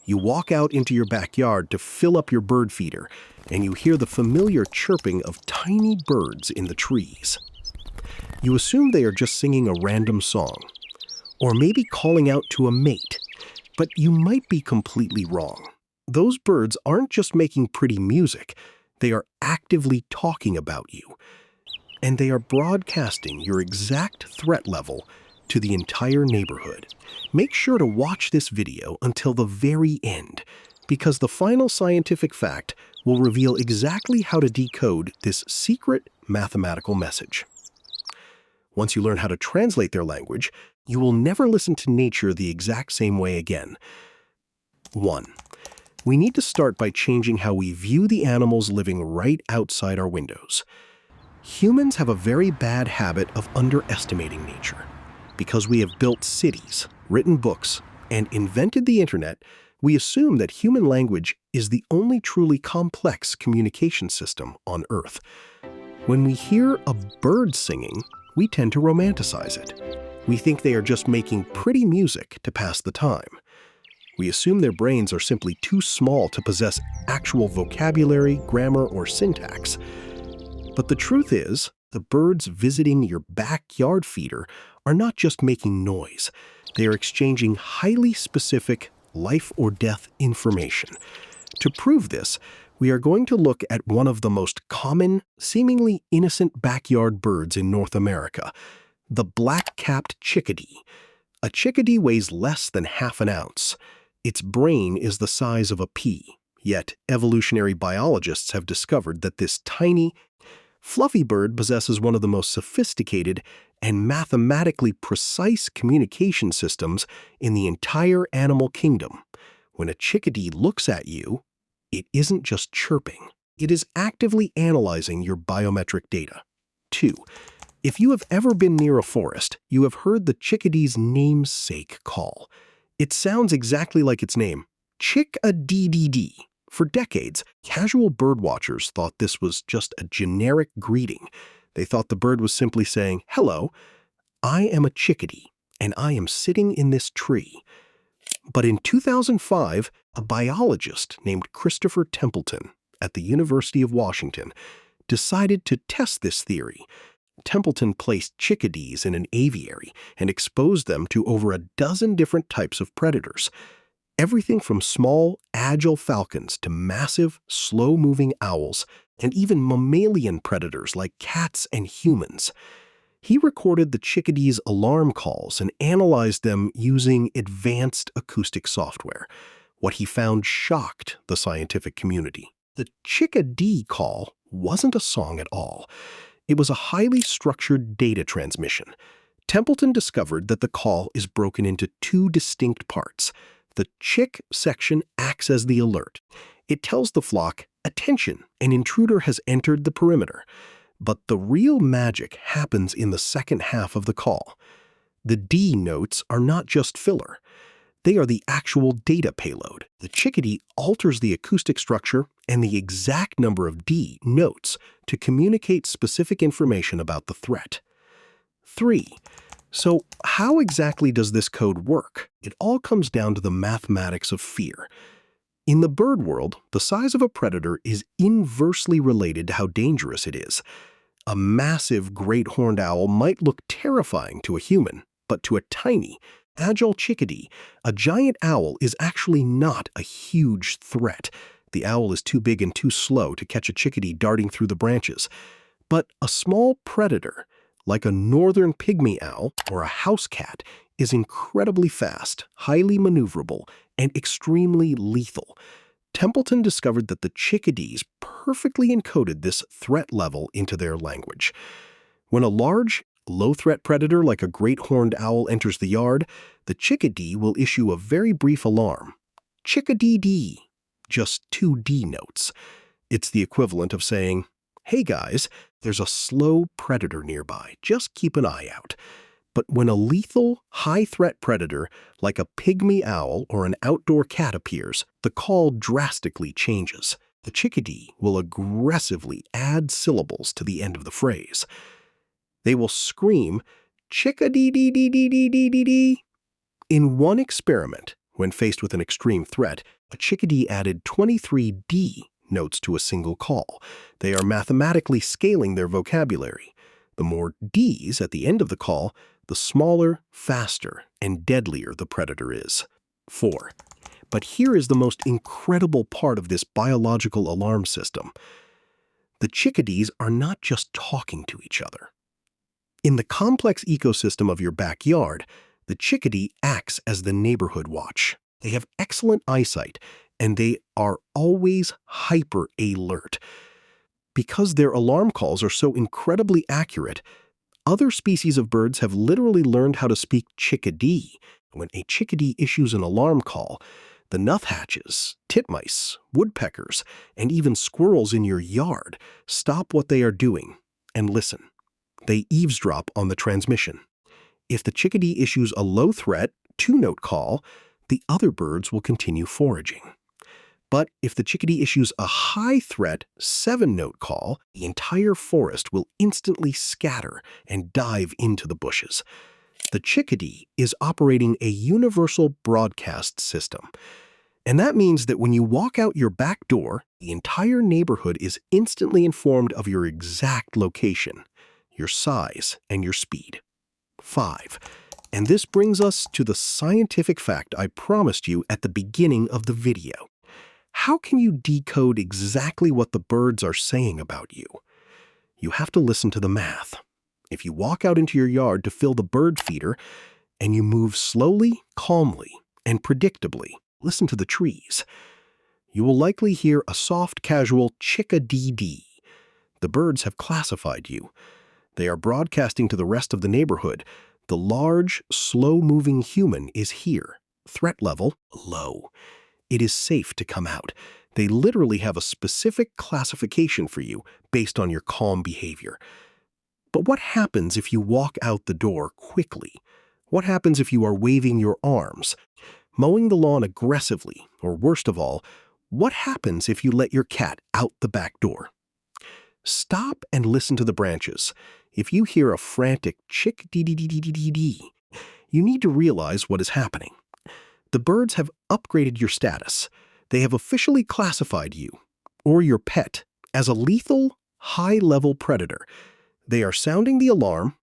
You walk out into your backyard to fill up your bird feeder, and you hear the familiar chirping of tiny birds in the trees. You assume they are just singing a random song, or maybe calling out to a mate, but you might be completely wrong. Those birds aren't just making pretty music, they are actively talking about you, and they are broadcasting your exact threat level to the entire neighborhood. Make sure to watch this video until the very end, because the final scientific fact will reveal exactly how to decode this secret mathematical message. Once you learn how to translate their language, you will never listen to nature the exact same way again. 1. We need to start by changing how we view the animals living right outside our windows. Humans have a very bad habit of underestimating nature. Because we have built cities, written books, and invented the internet, we assume that human language is the only truly complex communication system on Earth. When we hear a bird singing, we tend to romanticize it. We think they are just making pretty music to pass the time. We assume their brains are simply too small to possess actual vocabulary, grammar, or syntax. But the truth is, the birds visiting your backyard feeder are not just making noise. They are exchanging highly specific life or death information. To prove this, we are going to look at one of the most common, seemingly innocent backyard birds in North America, the black-capped chickadee. A chickadee weighs less than half an ounce. Its brain is the size of a pea, yet evolutionary biologists have discovered that this tiny, fluffy bird possesses one of the most sophisticated and mathematically precise communication systems in the entire animal kingdom. When a chickadee looks at you, it isn't just chirping. It is actively analyzing your biometric data. 2. If you have ever been near a forest, you have heard the chickadee's namesake call. It sounds exactly like its name, chick-a-dee-dee-dee. For decades, casual birdwatchers thought this was just a generic greeting. They thought the bird was simply saying, "Hello, I am a chickadee, and I am sitting in this tree." But in 2005, a biologist named Christopher Templeton at the University of Washington decided to test this theory. Templeton placed chickadees in an aviary and exposed them to over a dozen different types of predators. Everything from small, agile falcons to massive, slow-moving owls, and even mammalian predators like cats and humans. He recorded the chickadees' alarm calls and analyzed them using advanced acoustic software. What he found shocked the scientific community. The chickadee call wasn't a song at all. It was a highly structured data transmission. Templeton discovered that the call is broken into two distinct parts. The chick section acts as the alert. It tells the flock, "Attention, an intruder has entered the perimeter." But the real magic happens in the second half of the call. The D notes are not just filler. They are the actual data payload. The chickadee alters the acoustic structure and the exact number of D notes to communicate specific information about the threat. 3. So how exactly does this code work? It all comes down to the mathematics of fear. In the bird world, the size of a predator is inversely related to how dangerous it is. A massive great horned owl might look terrifying to a human, but to a tiny, agile chickadee, a giant owl is actually not a huge threat. The owl is too big and too slow to catch a chickadee darting through the branches. But a small predator, like a northern pygmy owl or a house cat, is incredibly fast, highly maneuverable, and extremely lethal. Templeton discovered that the chickadees perfectly encoded this threat level into their language. When a large, low-threat predator like a great horned owl enters the yard, the chickadee will issue a very brief alarm. Chickadee, just 2 D notes. It's the equivalent of saying, "Hey guys, there's a slow predator nearby, just keep an eye out." But when a lethal, high-threat predator like a pygmy owl or an outdoor cat appears, the call drastically changes. The chickadee will aggressively add syllables to the end of the phrase. They will scream, "Chickadee-dee-dee-dee-dee-dee-dee." In one experiment, When faced with an extreme threat, a chickadee added 23 D notes to a single call. They are mathematically scaling their vocabulary. The more Ds at the end of the call, the smaller, faster, and deadlier the predator is. 4. But here is the most incredible part of this biological alarm system. The chickadees are not just talking to each other. In the complex ecosystem of your backyard, the chickadee acts as the neighborhood watch. They have excellent eyesight, and they are always hyper-alert. Because their alarm calls are so incredibly accurate, other species of birds have literally learned how to speak chickadee. When a chickadee issues an alarm call, the nuthatches, titmice, woodpeckers, and even squirrels in your yard stop what they are doing and listen. They eavesdrop on the transmission. If the chickadee issues a low-threat, 2-note call, the other birds will continue foraging. But if the chickadee issues a high-threat, 7-note call, the entire forest will instantly scatter and dive into the bushes. The chickadee is operating a universal broadcast system. And that means that when you walk out your back door, the entire neighborhood is instantly informed of your exact location, your size, and your speed. 5. And this brings us to the scientific fact I promised you at the beginning of the video. How can you decode exactly what the birds are saying about you? You have to listen to the math. If you walk out into your yard to fill the bird feeder, and you move slowly, calmly, and predictably, listen to the trees, you will likely hear a soft, casual chickadee. The birds have classified you. They are broadcasting to the rest of the neighborhood. The large, slow-moving human is here. Threat level, low. It is safe to come out. They literally have a specific classification for you based on your calm behavior. But what happens if you walk out the door quickly? What happens if you are waving your arms, mowing the lawn aggressively, or worst of all, what happens if you let your cat out the back door? Stop and listen to the branches. If you hear a frantic chick-dee-dee-dee-dee-dee-dee, you need to realize what is happening. The birds have upgraded your status. They have officially classified you, or your pet, as a lethal, high-level predator. They are sounding the alarm,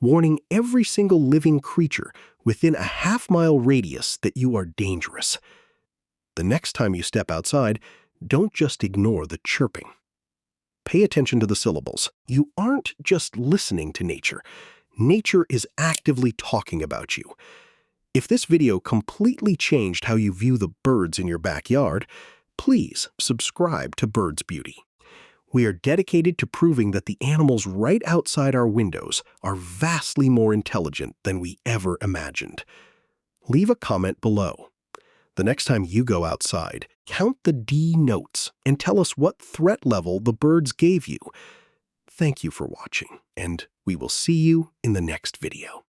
warning every single living creature within a half-mile radius that you are dangerous. The next time you step outside, don't just ignore the chirping. Pay attention to the syllables. You aren't just listening to nature. Nature is actively talking about you. If this video completely changed how you view the birds in your backyard, please subscribe to Birds Beauty. We are dedicated to proving that the animals right outside our windows are vastly more intelligent than we ever imagined. Leave a comment below. The next time you go outside, count the D notes and tell us what threat level the birds gave you. Thank you for watching, and we will see you in the next video.